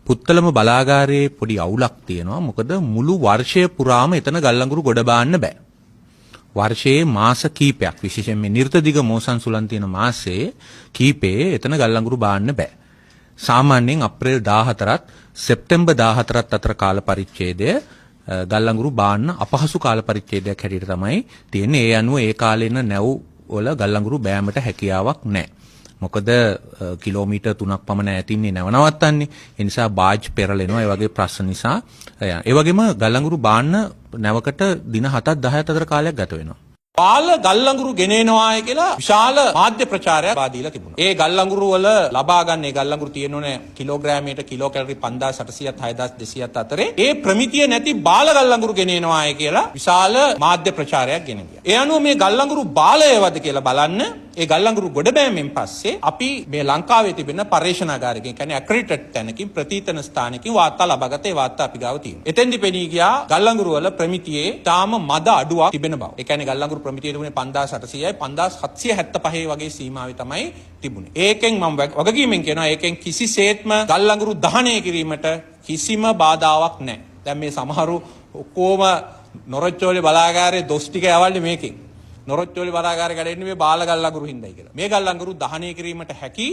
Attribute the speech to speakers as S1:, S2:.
S1: පුත්තලම බලාගාරයේ පොඩි අවුලක් තියෙනවා. මොකද මුළු වර්ෂය පුරාම එතන ගල් අඟුරු ගොඩ බාන්න බෑ. වර්ෂයේ මාස කීපයක් විශේෂයෙන් මේ නිර්තදිග මෝසන් සුළං තියෙන මාසයේ කීපේ එතන ගල් අඟුරු බාන්න බෑ. සාමාන්‍යයෙන් අප්‍රේල් 14ත් සෙප්තැම්බර් 14ත් අතර කාල පරිච්ඡේදය ගල් අඟුරු බාන්න අපහසු කාල පරිච්ඡේදයක් හැටියට තමයි තියෙන්නේ. ඒ අනුව ඒ කාලේ ඉන්න නැව් වල ගල් අඟුරු බෑමට හැකියාවක් නැහැ. මොකද කිලෝමීටර් 3ක් පමණ ඈතින්නේ නැව නවත්තන්නේ. ඒ නිසා බාජ් පෙරලෙනවා. ඒ වගේ ප්‍රශ්න නිසා ඒ වගේම ගල් අඟුරු බාන්න නැවකට දින 7ක් 10ක් අතර කාලයක් ගත වෙනවා. බාල ගල් අඟුරු ගෙනෙනවායි කියලා විශාල මාධ්‍ය ප්‍රචාරයක් දීලා තිබුණා. ඒ ගල් අඟුරු වල ලබා ගන්න ඒ ගල් අඟුරු තියෙනුනේ කිලෝග්‍රෑමයකට කිලෝ කැලරි 5800ත් 6200ත් අතරේ. ඒ ප්‍රමිතිය නැති බාල ගල් අඟුරු ගෙනෙනවායි කියලා විශාල මාධ්‍ය ප්‍රචාරයක් ගෙන ගියා. ඒ අනුව මේ ගල් අඟුරු බාලයවද කියලා බලන්න ඒ ගල් අඟුරු ගොඩ බෑමෙන් පස්සේ අපි මේ ලංකාවේ තිබෙන පර්යේෂණාගාරයකින් කියන්නේ ඇක්‍රිඩිටඩ් තැනකින් ප්‍රතිතන ස්ථානකින් වාර්තා ලබාගත ඒ වාර්තා අපි ගාව තියෙනවා. එතෙන්දි පෙනී ගියා ගල් අඟුරු වල ප්‍රමිතියේ තාම මද අඩුවක් තිබෙන බව. ඒ කියන්නේ ගල් අඟුරු ප්‍රමිතිය තිබුණේ 5800යි 5775 වගේ සීමාවේ තමයි තිබුණේ. ඒකෙන් මම වගකීමෙන් කියනවා ඒකෙන් කිසිසේත්ම ගල් අඟුරු දහනය කිරීමට කිසිම බාධාවක් නැහැ. දැන් මේ සමහරු ඔක්කොම නොරොච්චෝලේ බලාගාරයේ දොස් ටික යවන්නේ මේකෙන්. නොරොච්චෝලේ බලාගාරේ ගැලෙන්නේ මේ බාල ගල් අඟුරු හින්දායි කියලා. මේ ගල් අඟුරු දහනය කිරීමට හැකි